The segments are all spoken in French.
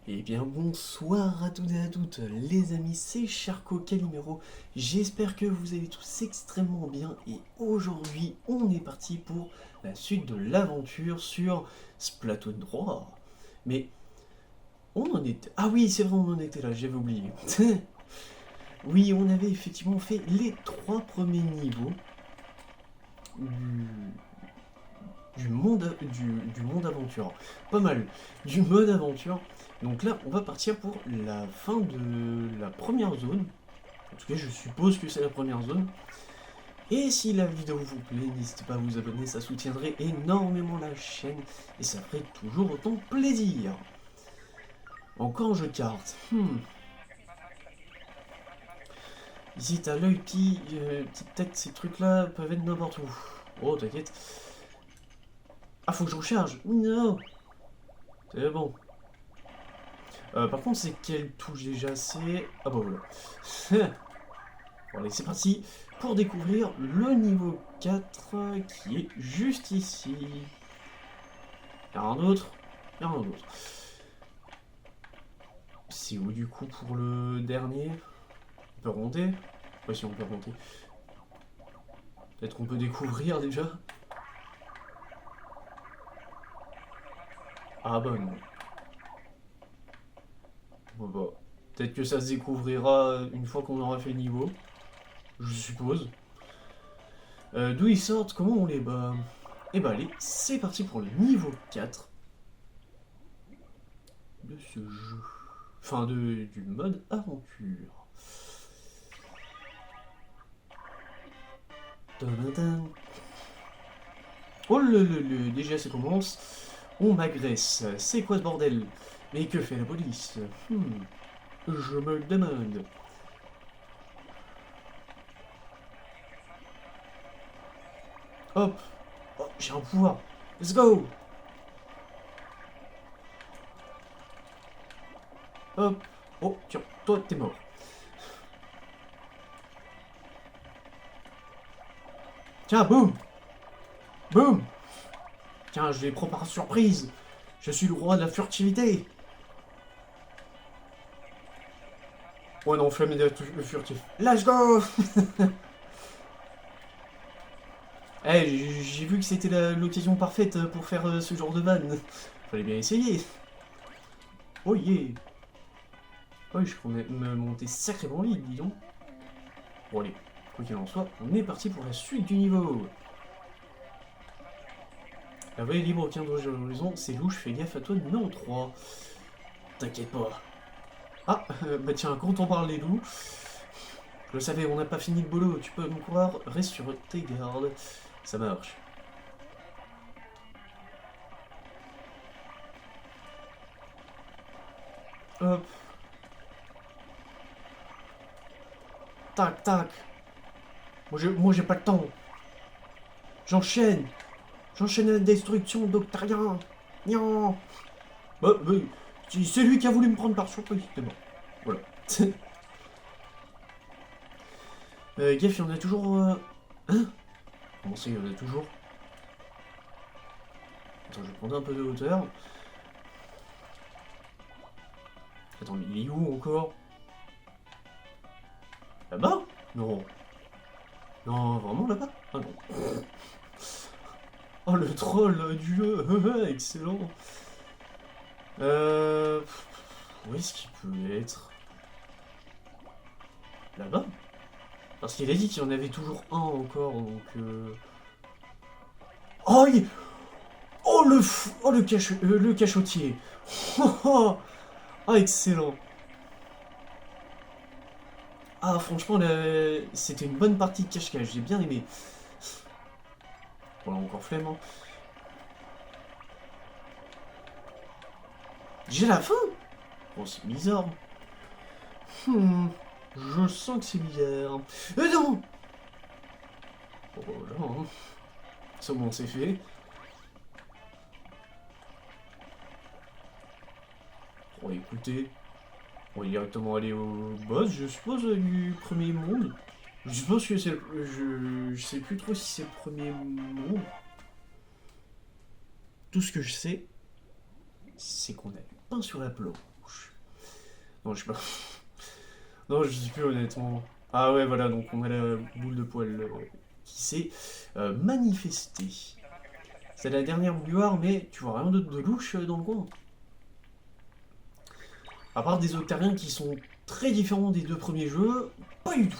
Eh bien bonsoir à toutes et à toutes les amis, c'est Charco Calimero, j'espère que vous allez tous extrêmement bien et aujourd'hui on est parti pour la suite de l'aventure sur Splatoon 3. Mais on en était... Ah oui c'est vrai on en était là, j'avais oublié. Oui on avait effectivement fait les 3 premiers niveaux du monde aventure. Pas mal, du mode aventure. Donc là, on va partir pour la fin de la première zone. En tout cas, je suppose que c'est la première zone. Et si la vidéo vous plaît, n'hésitez pas à vous abonner, ça soutiendrait énormément la chaîne et ça ferait toujours autant plaisir. Encore un jeu de cartes. Ici, t'as l'œil petite tête, ces trucs-là peuvent être n'importe où. Oh, t'inquiète. Ah, faut que je recharge. Non. C'est bon. Par contre, c'est quelle touche déjà? C'est... Ah bah voilà. Bon, allez, c'est parti pour découvrir le niveau 4 qui est juste ici. Y'a rien d'autre? Y'a rien d'autre. C'est où du coup pour le dernier? On peut remonter? Ouais, si on peut remonter. Peut-être qu'on peut découvrir déjà? Ah bah non. Bon, bah, peut-être que ça se découvrira une fois qu'on aura fait le niveau. Je suppose. D'où ils sortent? Comment on les bat? Et bah allez, c'est parti pour le niveau 4 de ce jeu. Enfin, du mode aventure. Tadadam. Oh déjà ça commence. On m'agresse. C'est quoi ce bordel? Mais que fait la police? Je me demande. Hop. Oh, j'ai un pouvoir. Let's go. Hop. Oh, tiens, toi t'es mort. Tiens, boum. Boum. Tiens, je les prends par surprise. Je suis le roi de la furtivité. Oh non, flamme de furtif. Let's go. Eh, j'ai vu que c'était l'occasion parfaite pour faire ce genre de vanne. Fallait bien essayer. Oh yeah. Oh, je crois me monter sacrément vite, dis donc. Bon allez, quoi qu'il en soit, on est parti pour la suite du niveau. La voie est libre, aucun danger à l'horizon, c'est louche, fais gaffe à toi, numéro 3. T'inquiète pas. Ah, bah tiens, quand on parle des loups, je le savais, on n'a pas fini le boulot, tu peux me croire, reste sur tes gardes. Ça marche. Hop. Tac, tac. Moi j'ai pas le temps. J'enchaîne. J'enchaîne la destruction d'Octarien. Nian. Bah, c'est lui qui a voulu me prendre par surprise, c'est bon. Voilà. Gaffe, il y en a toujours... Hein? Comment ça, il y en a toujours? Attends, je vais prendre un peu de hauteur. Attends, mais il est où encore? Là-bas? Non. Non, vraiment là-bas? Ah non. Oh, le troll du jeu. Excellent. Où est-ce qu'il peut être? Là-bas? Parce qu'il a dit qu'il y en avait toujours un encore, donc... Oh, oh, oh le cachotier. Oh, oh, excellent. Ah, franchement, c'était une bonne partie de cache-cache, j'ai bien aimé. Voilà, encore flemme. Hein. J'ai la faim. Oh, c'est bizarre. Je sens que c'est bizarre. Non. Oh, voilà, hein. Ça, bon, c'est fait. Bon, écoutez, on va directement aller au boss, je suppose, du premier monde. Je suppose que c'est... Je sais plus trop si c'est le premier monde. Tout ce que je sais, c'est qu'on a du pain sur la planche. Non, je sais pas. Non, je sais plus honnêtement. Ah ouais, voilà, donc on a la boule de poil qui s'est manifestée. C'est la dernière bouilloire, mais tu vois rien de louche dans le coin. À part des octariens qui sont très différents des deux premiers jeux, pas du tout.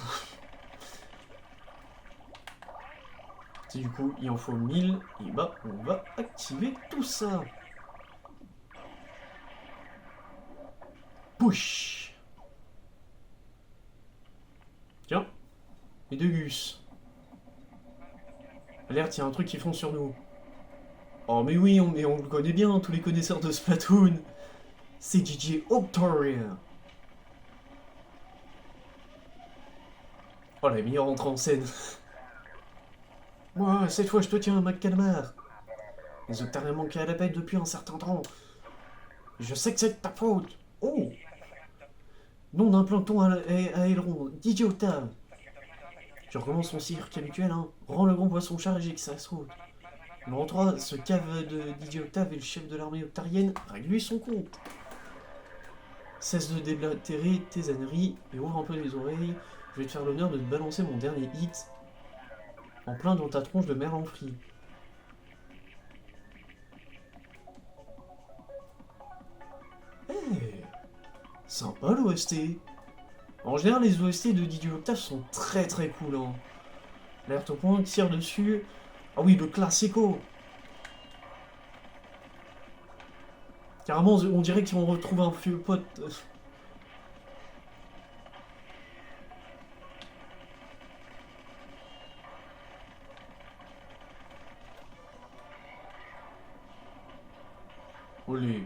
Et du coup, il en faut 1000, et bah, on va activer tout ça. Push. Tiens, les deux gus. Alerte, il y a un truc qui fonce sur nous. Oh mais oui, mais on le connaît bien, tous les connaisseurs de Splatoon. C'est DJ Octaria. Oh la meilleure entrée en scène. Moi, cette fois je te tiens, McCalmar. Les Octariens manquaient à la paix depuis un certain temps. Je sais que c'est de ta faute. Oh, nom d'un plancton à aileron, DJ Octave. Je recommence mon cirque habituel, hein. Rends le grand poisson chargé que ça saute. Numéro 3, ce cave de DJ Octave est le chef de l'armée octarienne, règle-lui son compte. Cesse de déblatérer tes âneries et ouvre un peu les oreilles. Je vais te faire l'honneur de te balancer mon dernier hit en plein dans ta tronche de merlan frit. Hey, sympa l'OST. En général, les OST de DJ Octave sont très très cool. Hein. Alerte au point, tire dessus. Ah oui, le classico. Carrément, on dirait qu'on retrouve un vieux pote. Olé.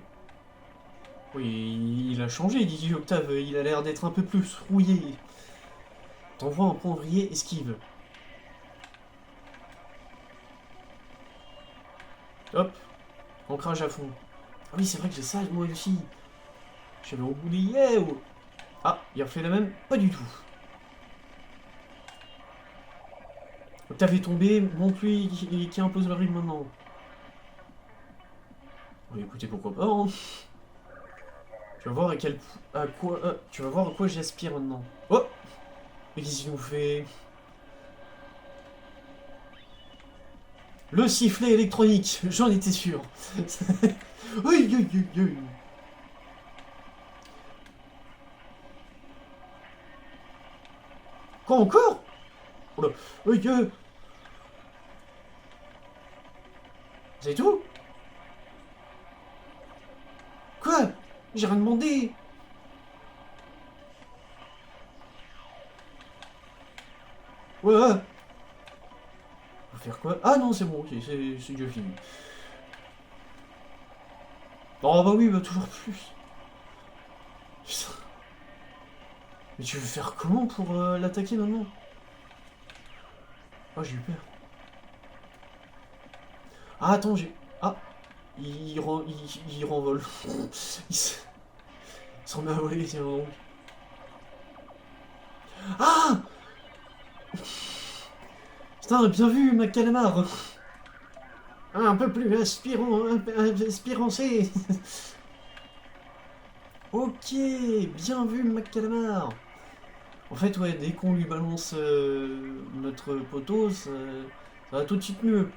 Oui, il a changé, DJ Octave. Il a l'air d'être un peu plus rouillé. T'envoies un point vrillé, esquive. Hop, ancrage à fond. Ah oui, c'est vrai que j'ai ça moi aussi. J'avais oublié. Oh. Ah, il refait la même. Pas du tout. Octave est tombé, montre-lui qui impose le rythme maintenant. Oui, écoutez, pourquoi pas, hein. Tu vas voir tu vas voir à quoi j'aspire maintenant. Oh, mais qu'est-ce qu'il nous fait? Le sifflet électronique, j'en étais sûr. Aïe, aïe, aïe, aïe. Quoi encore? Oh là, aïe, aïe. C'est tout? Quoi? J'ai rien demandé. Ouais, ouais. Faut faire quoi? Ah non, c'est bon, ok, c'est déjà fini. Oh bah oui, bah toujours plus. Putain. Mais tu veux faire comment pour l'attaquer maintenant? Oh, j'ai eu peur. Ah, attends, j'ai... Ah, il renvole. Il s'en met à voler, tiens donc. Ah! Putain, bien vu, ma calamar. Un peu plus aspirancé. Ok, bien vu, ma calamar. En fait, ouais, dès qu'on lui balance notre poteau, ça va tout de suite mieux.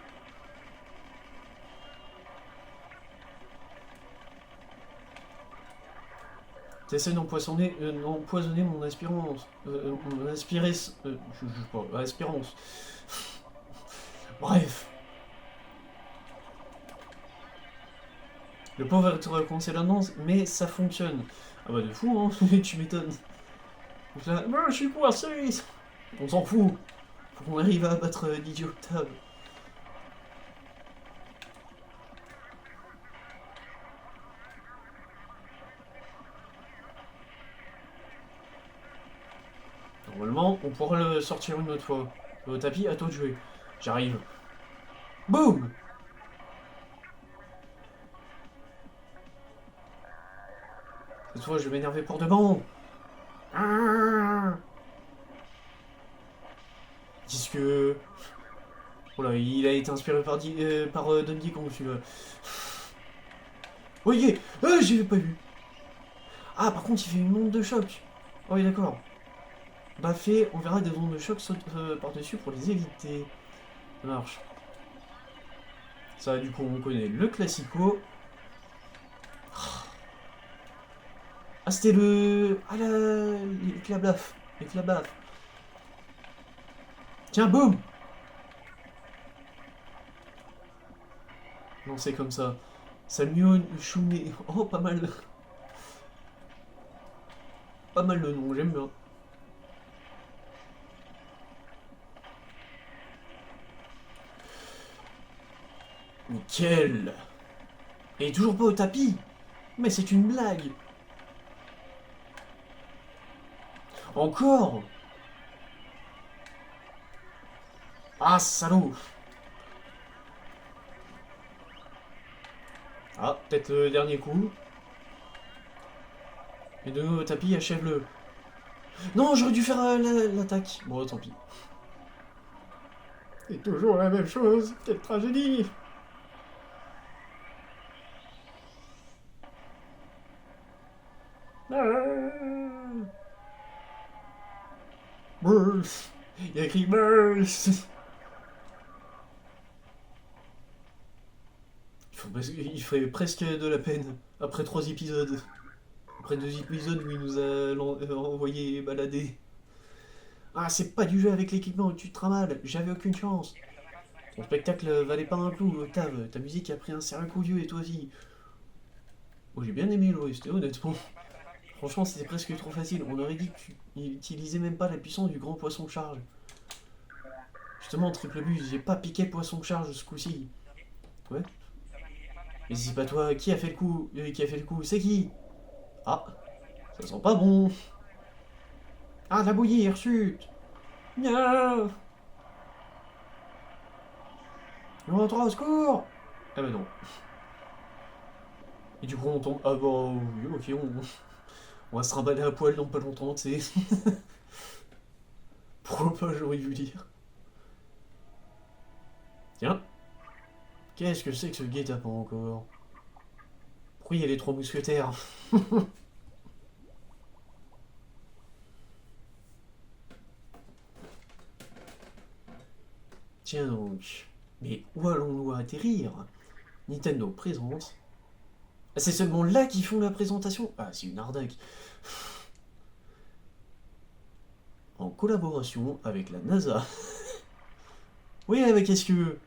T'essaies d'empoisonner mon aspirance. Mon aspiré... je sais pas, aspirance. Bref. Le pauvre va être reconcé là-dedans, mais ça fonctionne. Ah bah de fou, hein, tu m'étonnes. Donc là, je suis coincé. On s'en fout. Faut qu'on arrive à abattre DJ Octave. Normalement, on pourra le sortir une autre fois. Au tapis, à toi de jouer. J'arrive. Boum! Cette fois, je vais m'énerver pour de bon. Qu'est-ce que... Oh là, il a été inspiré par, Donkey Kong, celui-là. Voyez, j'ai pas vu. Ah, par contre, il fait une onde de choc. Oh oui, d'accord. Bah, fait, on verra des ondes de choc sauter par-dessus pour les éviter. Ça marche. Ça, du coup, on connaît le classico. Ah, c'était le... Ah, l'éclat blaf. L'éclat blaf. Tiens, boum. Non, c'est comme ça. Samio Chouné. Oh, pas mal. Pas mal le nom, j'aime bien. Nickel. Et toujours pas au tapis. Mais c'est une blague. Encore. Ah, salaud. Ah, peut-être le dernier coup. Et de nouveau au tapis, achève-le. Non, j'aurais dû faire l'attaque. Bon, tant pis. C'est toujours la même chose. Quelle tragédie. Burst. Il y a écrit Burst. Il ferait presque de la peine. Après 3 épisodes. Après 2 épisodes où il nous a envoyé balader. Ah, c'est pas du jeu avec l'équipement où tu te mal. J'avais aucune chance. Ton spectacle valait pas un clou, Octave. Ta musique a pris un sérieux coup vieux et toi aussi. Oh, j'ai bien aimé l'OST, honnêtement. Franchement, c'était presque trop facile. On aurait dit qu'il utilisait même pas la puissance du grand poisson charge. Justement, triple but, j'ai pas piqué poisson charge ce coup-ci. Ouais. Mais si c'est pas toi, qui a fait le coup Qui a fait le coup C'est qui? Ah, ça sent pas bon. Ah, de la bouillie, chute. Non. On rentre au secours. Ah bah non. Et du coup, on tombe. Ah bah oui, ok, on va se trimballer à poil dans pas longtemps, tu sais. Pourquoi pas, j'aurais dû dire. Tiens, qu'est-ce que c'est que ce guet-apens encore? Pourquoi il y a les 3 mousquetaires? Tiens donc. Mais où allons-nous atterrir? Nintendo présente. Ah, c'est seulement là qu'ils font la présentation? Ah, c'est une arnaque. En collaboration avec la NASA. Oui, avec qu'est-ce que...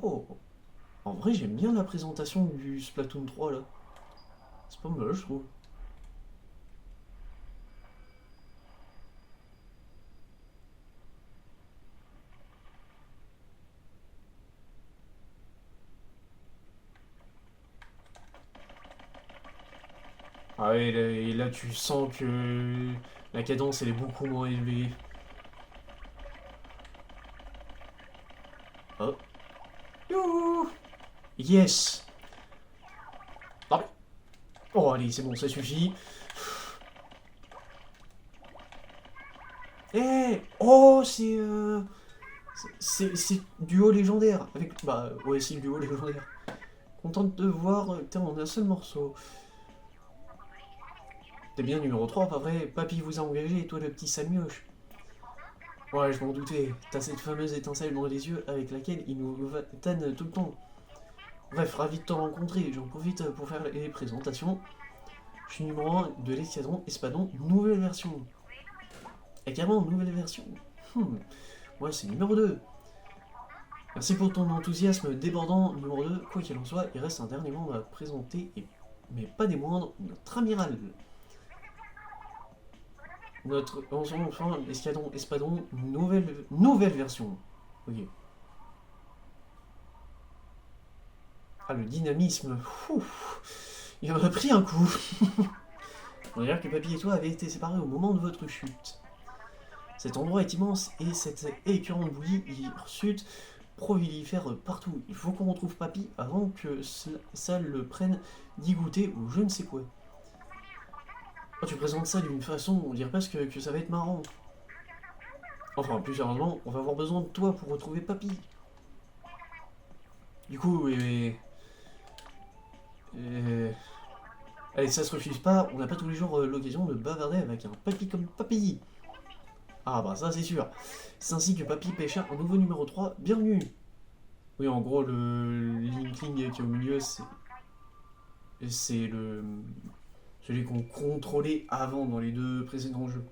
Oh, en vrai, j'aime bien la présentation du Splatoon 3 là. C'est pas mal, je trouve. Ah, et là, tu sens que la cadence elle est beaucoup moins élevée. Oh. Youhou. Yes. Ah, mais... Oh, allez, c'est bon, ça suffit. Eh. Oh, c'est duo légendaire. Avec... Bah, ouais, c'est le duo légendaire. Contente de voir que t'es en un seul morceau. T'es bien numéro 3, pas vrai? Papy vous a engagé et toi le petit Samioche. Ouais, je m'en doutais. T'as cette fameuse étincelle dans les yeux avec laquelle il nous tanne tout le temps. Bref, ravi de te rencontrer. J'en profite pour faire les présentations. Je suis numéro 1 de l'escadron Espadon, nouvelle version. Et carrément, nouvelle version. Ouais, c'est numéro 2. Merci pour ton enthousiasme débordant, numéro 2. Quoi qu'il en soit, il reste un dernier membre à présenter, mais pas des moindres, notre amiral. Notre enfin escadron Espadon, nouvelle version. Ok. Ah, le dynamisme. Il en a pris un coup. On dirait que Papy et toi avaient été séparés au moment de votre chute. Cet endroit est immense et cette écœurante bouillie y chute prolifère partout. Il faut qu'on retrouve Papy avant que ça le prenne d'y goûter ou je ne sais quoi. Oh, tu présentes ça d'une façon, on dirait presque que ça va être marrant. Enfin, plus sérieusement, on va avoir besoin de toi pour retrouver Papy. Du coup, Allez, ça se refuse pas, on n'a pas tous les jours l'occasion de bavarder avec un papy comme papy. Ah bah ça c'est sûr. C'est ainsi que papy pêcha un nouveau numéro 3, bienvenue. Oui, en gros, le Linkling qui est au milieu, c'est celui qu'on contrôlait avant dans les deux précédents jeux.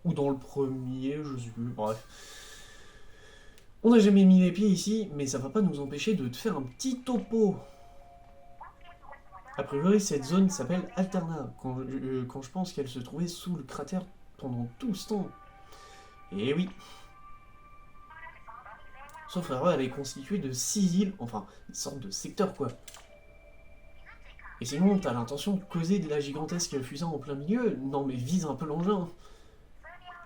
Ou dans le premier, je sais plus, bref. On n'a jamais mis les pieds ici, mais ça va pas nous empêcher de te faire un petit topo. A priori, cette zone s'appelle Alterna, quand je pense qu'elle se trouvait sous le cratère pendant tout ce temps. Et oui. Sauf erreur, elle est constituée de 6 îles, enfin, une sorte de secteur quoi. Et sinon, t'as l'intention de causer de la gigantesque fusée en plein milieu? Non mais vise un peu l'engin.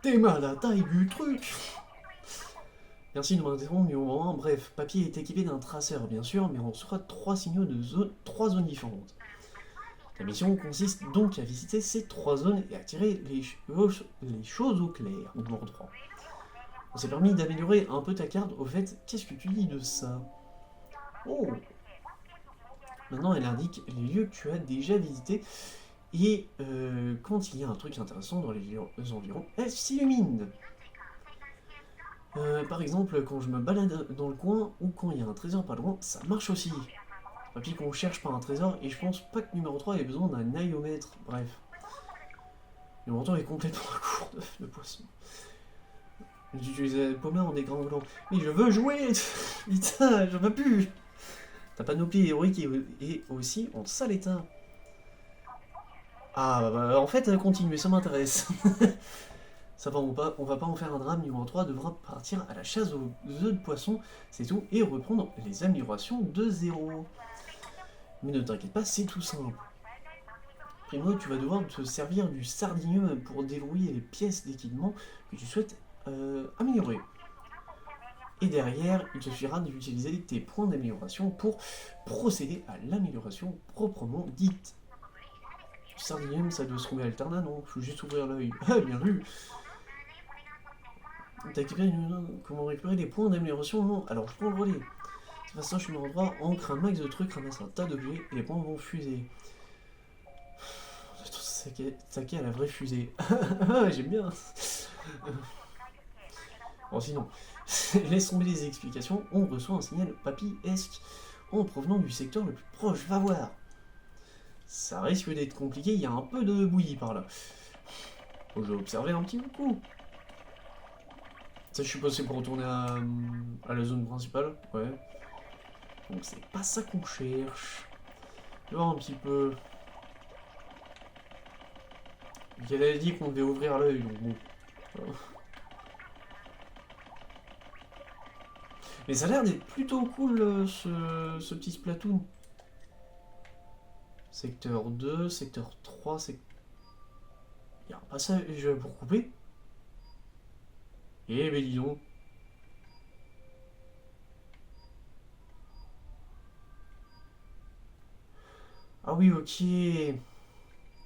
T'es mal à la taille du truc. Merci de m'interrompre numéro 1. Bref, Papy est équipé d'un traceur bien sûr, mais on reçoit 3 signaux de zone, 3 zones différentes. La mission consiste donc à visiter ces 3 zones et à tirer les choses au clair, numéro 3. On s'est permis d'améliorer un peu ta carte. Au fait, qu'est-ce que tu dis de ça? Oh. Maintenant, elle indique les lieux que tu as déjà visités. Et quand il y a un truc intéressant dans les environs, elle s'illumine. Par exemple, quand je me balade dans le coin ou quand il y a un trésor pas loin, ça marche aussi. Papy qu'on cherche par un trésor et je pense pas que numéro 3 ait besoin d'un aïomètre. Bref. Numéro 3 est complètement à court de poisson. J'utilise la pommade en dégringolant. Mais je veux jouer. Putain, je veux plus. Ta panoplie héroïque est aussi en sale état. Ah bah en fait, continuez, ça m'intéresse. Ça va, on va pas en faire un drame, numéro 3 devra partir à la chasse aux œufs de poisson, c'est tout, et reprendre les améliorations de 0. Mais ne t'inquiète pas, c'est tout simple. Primo, tu vas devoir te servir du sardinium pour déverrouiller les pièces d'équipement que tu souhaites améliorer. Et derrière, il te suffira d'utiliser tes points d'amélioration pour procéder à l'amélioration proprement dite. Le sardinium, ça doit se trouver alternat, non? Faut juste ouvrir l'œil. Ah, bien vu! Comment récupérer les points d'amélioration? Non. Alors je prends le relais. De toute façon, je suis numéro 3, ancre un max de trucs, ramasse un tas d'objets et les points vont fuser. Saquer à la vraie fusée. J'aime bien. Bon, sinon, laisse tomber les explications, on reçoit un signal papy-esque en provenant du secteur le plus proche. Va voir. Ça risque d'être compliqué, il y a un peu de bouillie par là. Faut que je vais observer un petit coup. Ça, je suppose c'est pour retourner à la zone principale. Ouais. Donc c'est pas ça qu'on cherche. Je vais voir un petit peu. Elle a dit qu'on devait ouvrir l'œil, donc bon. Mais ça a l'air d'être plutôt cool ce petit Splatoon. Secteur 2, secteur 3, Il y a un passage pour couper. Eh ben dis donc. Ah oui, ok.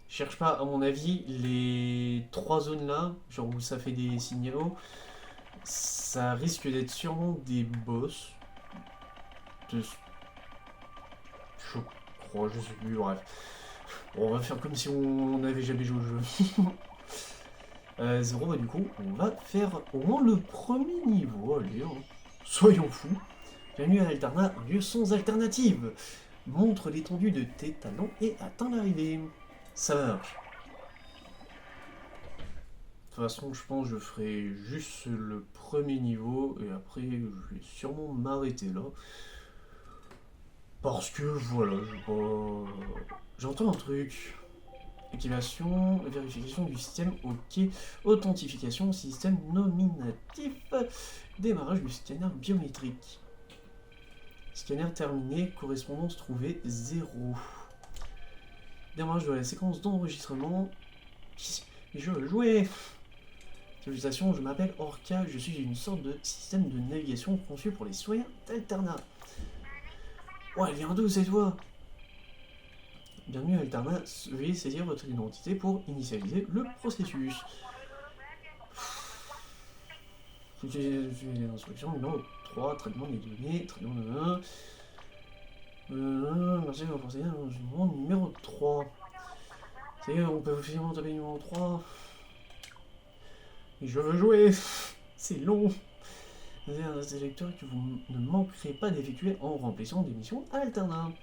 Cherche pas, à mon avis, les 3 zones là, genre où ça fait des signaux, ça risque d'être sûrement des boss. Je crois, je sais plus, bref. Bon, on va faire comme si on n'avait jamais joué au jeu. 0, bah du coup, on va faire au moins le premier niveau, allez, hein. Soyons fous. Bienvenue à Alterna, un lieu sans alternative. Montre l'étendue de tes talents et atteins l'arrivée. Ça marche. De toute façon, je pense que je ferai juste le premier niveau et après, je vais sûrement m'arrêter là. Parce que voilà, j'entends un truc. Activation, vérification du système, ok. Authentification, système nominatif. Démarrage du scanner biométrique. Scanner terminé, correspondance trouvée 0. Démarrage de la séquence d'enregistrement. Je veux jouer. Salutations, je m'appelle Orca, je suis une sorte de système de navigation conçu pour les citoyens d'Alterna. Ouais, elle vient d'où cette voix? Bienvenue à Alterna, veuillez saisir votre identité pour initialiser le processus. Utilisez les instructions, numéro 3, traitement des données, traitement de... merci de procéder à l'enregistrement numéro 3. Ça y est, on peut officiellement taper numéro 3. Et je veux jouer. C'est long. Vous avez un des lecteurs que vous ne manquerez pas d'effectuer en remplissant des missions alternantes.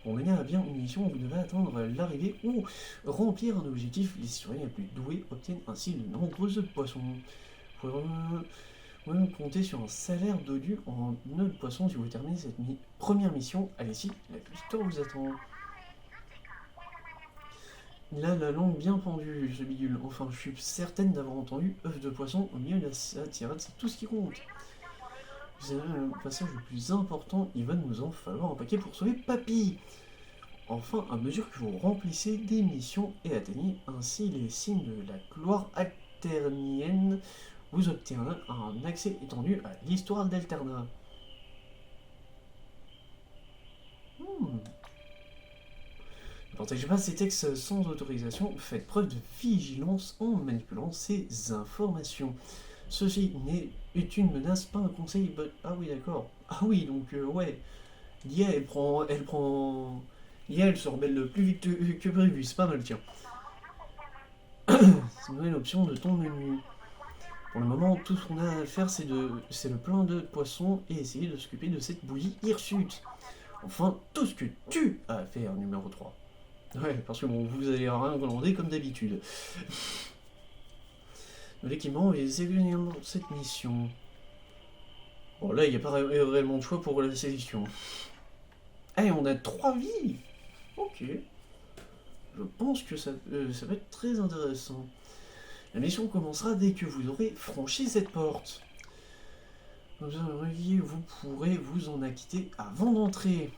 Pour mener à bien une mission, vous devez attendre l'arrivée ou remplir un objectif. Les citoyens les plus doués obtiennent ainsi de nombreuses poissons. Vous pouvez même compter sur un salaire dodu en nœud de poisson si vous terminez cette première mission. Allez-y, la victoire vous attend. Il a la langue bien pendue, ce bidule. Enfin, je suis certaine d'avoir entendu œuf de poisson au milieu de la tirade, c'est tout ce qui compte. Vous avez le passage le plus important, il va nous en falloir un paquet pour sauver Papy. Enfin, à mesure que vous remplissez des missions et atteignez ainsi les signes de la gloire alternienne, vous obtiendrez un accès étendu à l'histoire d'Alterna. Ne partagez pas ces textes sans autorisation, faites preuve de vigilance en manipulant ces informations. Ceci est une menace, pas un conseil. Ah oui, d'accord. Ah oui, donc ouais. L'IA, l'IA, elle se rebelle le plus vite que prévu, c'est pas mal, tiens. C'est une nouvelle option de ton menu. Pour le moment, tout ce qu'on a à faire, c'est le plein de poissons et essayer de s'occuper de cette bouillie hirsute. Enfin, tout ce que tu as à faire, numéro 3. Ouais, parce que bon, vous allez rien commander comme d'habitude. L'équipement est sélectionné dans cette mission. Bon, là, il n'y a pas réellement de choix pour la sélection. Eh, on a 3 vies. Ok. Je pense que ça va être très intéressant. La mission commencera dès que vous aurez franchi cette porte. Vous pourrez vous en acquitter avant d'entrer.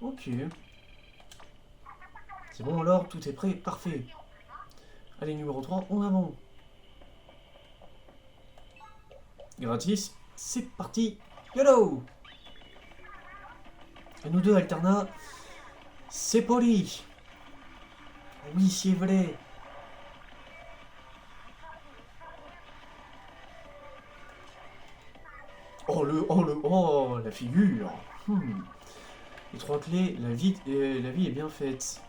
Ok. C'est bon alors, tout est prêt, parfait. Allez, numéro 3, en avant. Gratis, c'est parti. YOLO. À nous deux, Alterna. C'est poli. Oui, c'est vrai. Oh, la figure. Les 3 clés, la vie est bien faite.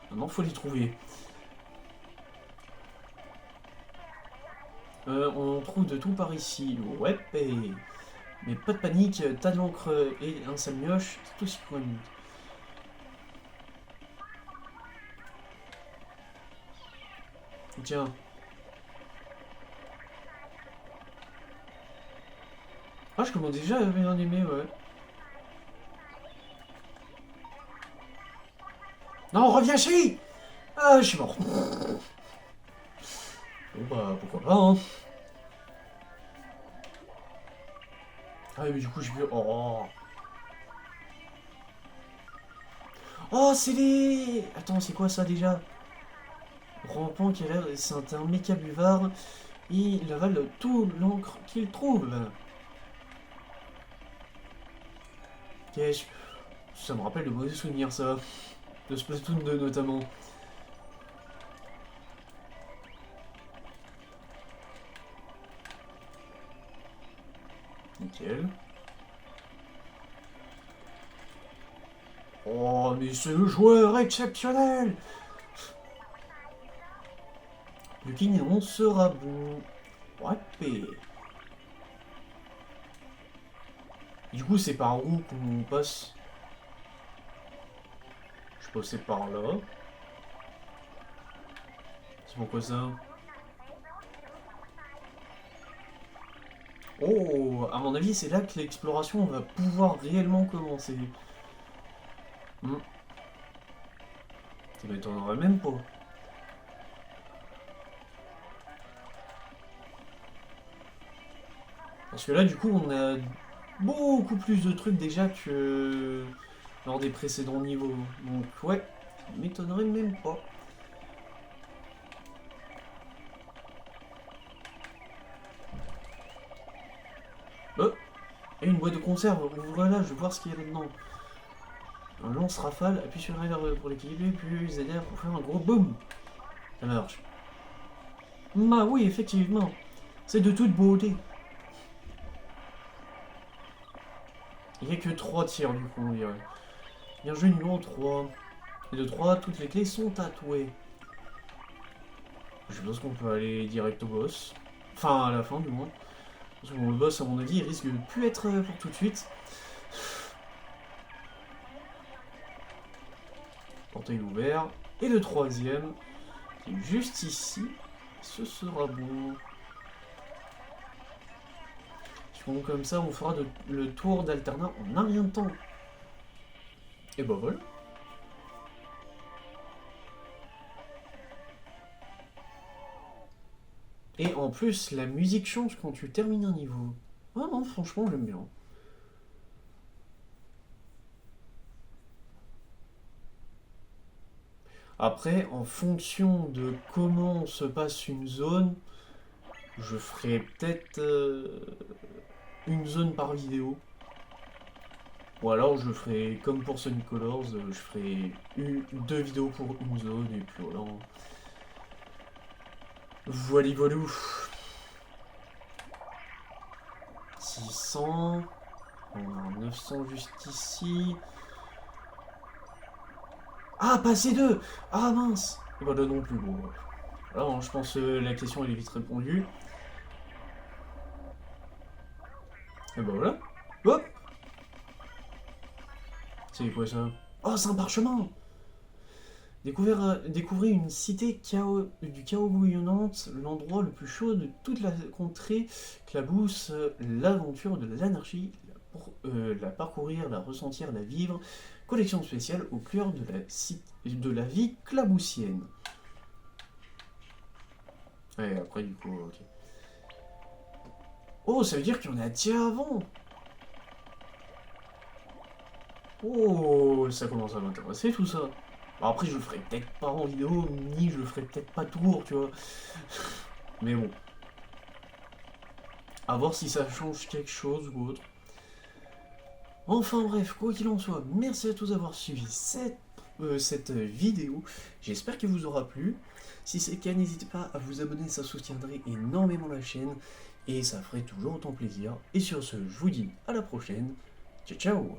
Maintenant, faut les trouver. On trouve de tout par ici. Ouais, mais pas de panique, t'as de l'encre et un sale mioche, c'est tout ce qu'il faut. Tiens. Ah, je commence déjà à bien aimer, ouais. Non, reviens chez. Ah, je suis mort. Bon bah, pourquoi pas, hein. Ah, mais du coup, je veux... Oh. Oh, c'est les... Attends, c'est quoi ça, déjà? Rampant qui a l'air... C'est un méca buvard. Il avale tout l'encre qu'il trouve. Qu'est-ce... Ça me rappelle de mauvais souvenirs, ça. De Splatoon 2, notamment. Nickel. Oh, mais ce joueur exceptionnel! Le Kinéron sera bon. Ouais, du coup, c'est par où qu'on passe? Je passais par là. C'est pourquoi ça? Oh, à mon avis, c'est là que l'exploration va pouvoir réellement commencer. Ça m'étonnerait même pas. Parce que là, du coup, on a beaucoup plus de trucs déjà que lors des précédents niveaux. Donc, ouais, ça m'étonnerait même pas. Oh, et une boîte de conserve, voilà, je veux voir ce qu'il y a là-dedans. Un lance-rafale, appuie sur R pour l'équilibrer, puis ZR pour faire un gros boom. Ça marche. Bah oui, effectivement. C'est de toute beauté. Il n'y a que 3 tirs du coup, on dirait. Bien joué numéro 3. Et de 3, toutes les clés sont tatouées. Je pense qu'on peut aller direct au boss. Enfin, à la fin, du moins. Parce que bon, le boss, à mon avis, il risque de plus être pour tout de suite. Portail ouvert. Et le troisième, qui est juste ici. Ce sera bon. Bon, comme ça, on fera le tour d'Alterna en un rien de temps. Et bah voilà. Et en plus, la musique change quand tu termines un niveau. Ah non, franchement, j'aime bien. Après, en fonction de comment se passe une zone, je ferai peut-être une zone par vidéo. Ou alors je ferai comme pour Sonic Colors, je ferai deux vidéos pour une zone et puis voilà. Voilà, voilou. 600. On a 900 juste ici. Ah, passer 2. Ah mince. Et bah là non plus, bon. Alors, je pense que la question elle est vite répondue. Et bah voilà. Hop. C'est quoi ça? Oh, c'est un parchemin. Découvrez une cité du chaos bouillonnante, l'endroit le plus chaud de toute la contrée, clabousse l'aventure de l'anarchie, la parcourir, la ressentir, la vivre. Collection spéciale au cœur de la vie claboussienne. Ouais, après du coup, ok. Oh, ça veut dire qu'il y en a déjà avant. Oh, ça commence à m'intéresser tout ça. Bon, après, je le ferai peut-être pas en vidéo, ni je le ferai peut-être pas tour, tu vois. Mais bon. À voir si ça change quelque chose ou autre. Enfin bref, quoi qu'il en soit, merci à tous d'avoir suivi cette vidéo. J'espère qu'elle vous aura plu. Si c'est le cas, n'hésitez pas à vous abonner, ça soutiendrait énormément la chaîne. Et ça ferait toujours autant plaisir. Et sur ce, je vous dis à la prochaine. Ciao ciao.